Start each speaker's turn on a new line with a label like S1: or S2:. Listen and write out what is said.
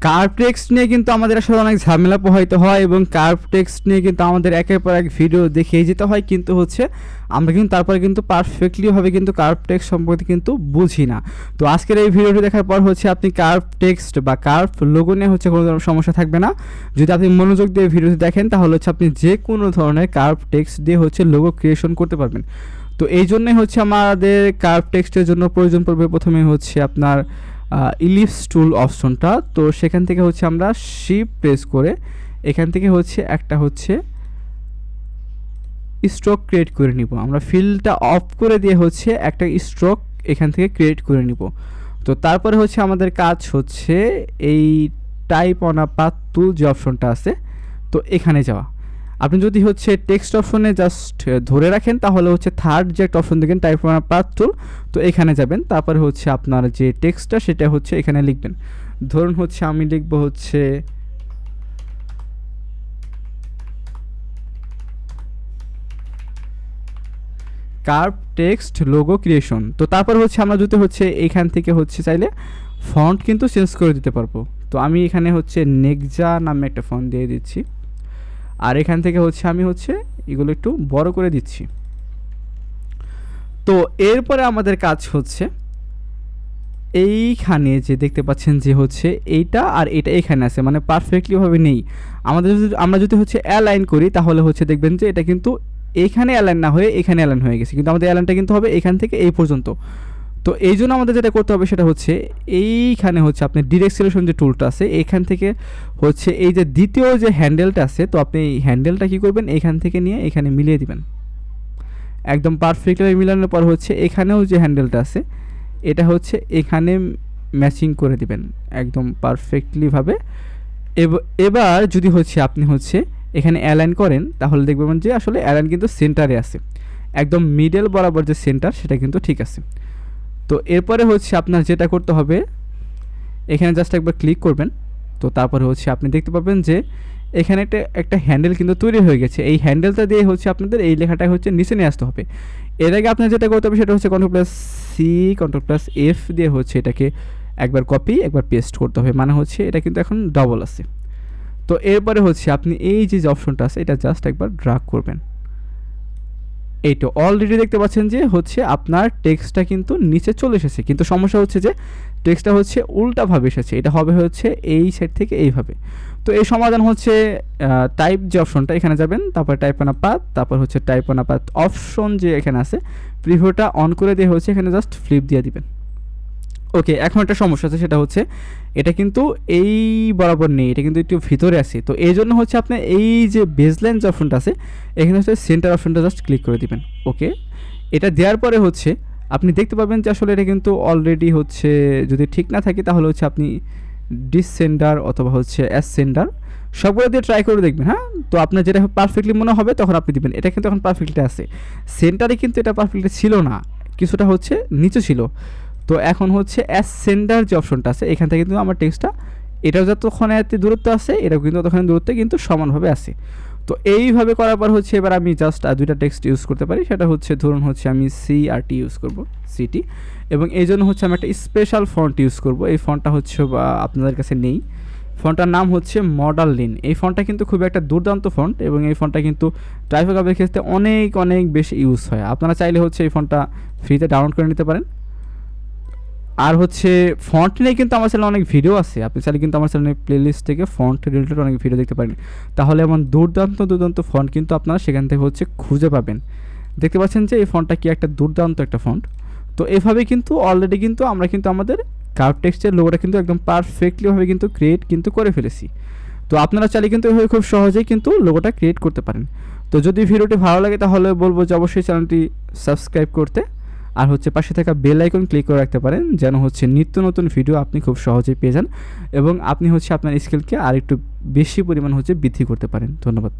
S1: Curve text নিয়ে কিন্তু আমাদের আসলে অনেক ঝামেলা পোহাইতে হয় এবং কার্ভ টেক্সট নিয়ে কিন্তু আমাদের একের পর এক ভিডিও দেখিয়ে যেতে হয়, কিন্তু হচ্ছে আমরা কিন্তু তারপরে কিন্তু পারফেক্টলিভাবে কিন্তু কার্ভ টেক্সট সম্পর্কে কিন্তু বুঝি না। তো আজকের এই ভিডিওটি দেখার পর হচ্ছে আপনি কার্ভ টেক্সট বা কার্ভ লোগো নিয়ে হচ্ছে কোনো ধরনের সমস্যা থাকবে না। যদি আপনি মনোযোগ দিয়ে ভিডিওটি দেখেন তাহলে হচ্ছে আপনি যে কোনো ধরনের কার্ভ টেক্সট দিয়ে হচ্ছে লোগো ক্রিয়েশন করতে পারবেন। তো এই জন্যই হচ্ছে আমাদের কার্ভ টেক্সটের জন্য প্রয়োজন পড়বে প্রথমে হচ্ছে আপনার ইলিপস টুল অপশনটা। তো সেখান থেকে হচ্ছে আমরা শিফট প্রেস করে এখান থেকে হচ্ছে একটা হচ্ছে স্ট্রোক ক্রিয়েট করে নিব। আমরা ফিলটা অফ করে দিয়ে হচ্ছে একটা স্ট্রোক এখান থেকে ক্রিয়েট করে নিব। তো তারপরে হচ্ছে আমাদের কাজ হচ্ছে এই টাইপ অন আ পাথ টুল যে অপশনটা আছে, তো এখানে যাওয়া। আপনি যদি হচ্ছে টেক্সট অপশনে জাস্ট ধরে রাখেন তাহলে হচ্ছে থার্ড যে একটা অপশন দেখেন টাইপ অন আ পাথ টুল, তো এখানে যাবেন। তারপরে হচ্ছে আপনার যে টেক্সটটা সেটা হচ্ছে এখানে লিখবেন। ধরুন হচ্ছে আমি লিখব হচ্ছে কার্ভ টেক্সট লোগো ক্রিয়েশন। তো তারপর হচ্ছে আমরা যদি হচ্ছে এইখান থেকে হচ্ছে চাইলে ফন্ট কিন্তু চেঞ্জ করে দিতে পারবো। তো আমি এখানে হচ্ছে নেকজা নামে একটা ফন্ট দিয়ে দিচ্ছি, আর এখান থেকে হচ্ছে আমি হচ্ছে এগুলো একটু বড় করে দিচ্ছি। তো এরপরে আমাদের কাজ হচ্ছে এইখানে যে দেখতে পাচ্ছেন যে হচ্ছে এইটা আর এটা এখানে আছে, মানে পারফেক্টলিভাবে নেই। আমরা যদি হচ্ছে অ্যালাইন করি তাহলে হচ্ছে দেখবেন যে এটা কিন্তু এখানে অ্যালাইন না হয়ে এখানে অ্যালাইন হয়ে গেছে, কিন্তু আমাদের অ্যালাইনটা কিন্তু হবে এখান থেকে এই পর্যন্ত। তো এই জন্য আমাদের যেটা করতে হবে সেটা হচ্ছে এইখানে হচ্ছে আপনি ডিরেক্ট সিলেকশন যে টুলটা আছে এখান থেকে হচ্ছে এই যে দ্বিতীয় যে হ্যান্ডেলটা আছে, তো আপনি এই হ্যান্ডেলটা কী করবেন এখান থেকে নিয়ে এখানে মিলিয়ে দিবেন। একদম পারফেক্টলি মিলানোর পর হচ্ছে এখানেও যে হ্যান্ডেলটা আছে এটা হচ্ছে এখানে ম্যাচিং করে দিবেন একদম পারফেক্টলিভাবে। এবার যদি হচ্ছে আপনি হচ্ছে এখানে অ্যালাইন করেন তাহলে দেখবেন যে আসলে অ্যালাইন কিন্তু সেন্টারে আছে, একদম মিডল বরাবর যে সেন্টার সেটা কিন্তু ঠিক আছে। তো এরপরে হচ্ছে আপনার যেটা করতে হবে এখানে জাস্ট একবার ক্লিক করবেন। তো তারপরে হচ্ছে আপনি দেখতে পাবেন যে এখানে একটা হ্যান্ডেল কিন্তু তৈরি হয়ে গেছে। এই হ্যান্ডেলটা দিয়ে হচ্ছে আপনাদের এই লেখাটা হচ্ছে নিচে নিয়ে আসতে হবে। এর আগে আপনার যেটা করতে হবে সেটা হচ্ছে Ctrl+C Ctrl+F দিয়ে হচ্ছে এটাকে একবার কপি একবার পেস্ট করতে হবে, মানে হচ্ছে এটা কিন্তু এখন ডবল আছে। তো এরপরে হচ্ছে আপনি এই যে অপশনটা আছে এটা জাস্ট একবার ড্র্যাগ করবেন। এই তো অলরেডি দেখতে পাচ্ছেন যে হচ্ছে আপনার টেক্সটটা কিন্তু নিচে চলে এসেছে, কিন্তু সমস্যা হচ্ছে যে টেক্সটটা হচ্ছে উল্টাভাবে এসেছে। এটা হবে হচ্ছে এই সাইড থেকে এইভাবে। তো এই সমাধান হচ্ছে টাইপ যে অপশনটা এখানে যাবেন, তারপর টাইপ অন আ পাথ, তারপর হচ্ছে type on a path option যে এখানে আছে প্রিভিউটা অন করে দিয়ে হচ্ছে এখানে জাস্ট ফ্লিপ দিয়ে দিবেন। ওকে, এখন একটা সমস্যা আছে সেটা হচ্ছে এটা কিন্তু এই বরাবর নেই, এটা কিন্তু একটু ভিতরে আছে। তো এই জন্য হচ্ছে আপনার এই যে বেসলাইন যে অপশনটা আছে এখানে হচ্ছে সেন্টার অপশনটা জাস্ট ক্লিক করে দিবেন। ওকে, এটা দেওয়ার পরে হচ্ছে আপনি দেখতে পাবেন যে আসলে এটা কিন্তু অলরেডি হচ্ছে যদি ঠিক না থাকে তাহলে হচ্ছে আপনি ডিসেন্ডার অথবা হচ্ছে অ্যাসেন্ডার সবগুলো দিয়ে ট্রাই করে দেখবেন। হ্যাঁ, তো আপনার যেটা পারফেক্টলি মনে হবে তখন আপনি দিবেন। এটা কিন্তু এখন পারফেক্টলি আছে, সেন্টারে কিন্তু এটা পারফেক্টলি ছিল না, কিছুটা হচ্ছে নিচে ছিল। তো এখন হচ্ছে অ্যাসেন্ডার যে অপশনটা আছে এখান থেকে কিন্তু আমার টেক্সটটা এটাও যতক্ষণ এত দূরত্ব আছে এটাও কিন্তু ততক্ষণ দূরত্বে কিন্তু সমানভাবে আছে। তো এইভাবে করার পর হচ্ছে এবার আমি জাস্ট দুইটা টেক্সট ইউজ করতে পারি। সেটা হচ্ছে ধরুন হচ্ছে আমি CRT ইউজ করব, সিটি, এবং এই জন্য হচ্ছে আমি একটা স্পেশাল ফন্ট ইউজ করব। এই ফন্টটা হচ্ছে বা আপনাদের কাছে নেই, ফন্টটার নাম হচ্ছে মডাল লিন। এই ফন্টটা কিন্তু খুব একটা দুর্দান্ত ফন্ট এবং এই ফন্টটা কিন্তু টাইপোগ্রাফির ক্ষেত্রে অনেক অনেক বেশি ইউজ হয়। আপনারা চাইলে হচ্ছে এই ফন্টটা ফ্রিতে ডাউনলোড করে নিতে পারেন। আর হচ্ছে ফন্ট নিয়ে কিন্তু আমার চ্যানেলে অনেক ভিডিও আছে, আপনি চাইলে কিন্তু আমার চ্যানেলের প্লেলিস্ট থেকে ফন্ট রিলেটেড অনেক ভিডিও দেখতে পারেন। তাহলে এমন দুর্দান্ত দুর্দান্ত ফন্ট কিন্তু আপনারা সেখান থেকে হচ্ছে খুঁজে পাবেন। দেখতে পাচ্ছেন যে এই ফন্টটা কি একটা দুর্দান্ত একটা ফন্ট। তো এভাবে কিন্তু অলরেডি কিন্তু আমরা কিন্তু আমাদের কার্ভ টেক্সটের লোগোটা কিন্তু একদম পারফেক্টলিভাবে কিন্তু ক্রিয়েট কিন্তু করে ফেলেছি। তো আপনারা চাইলে কিন্তু এভাবে খুব সহজেই কিন্তু লোগোটা ক্রিয়েট করতে পারেন। তো যদি ভিডিওটি ভালো লাগে তাহলে বলবো যে অবশ্যই চ্যানেলটি সাবস্ক্রাইব করতে, আর হচ্ছে পাশে থাকা বেল আইকন ক্লিক করে রাখতে পারেন যেন হচ্ছে নিত্য নতুন ভিডিও আপনি খুব সহজেই পেয়ে যান এবং আপনি হচ্ছে আপনার স্কিলকে আর একটু বেশি পরিমাণ হচ্ছে বৃদ্ধি করতে পারেন। ধন্যবাদ।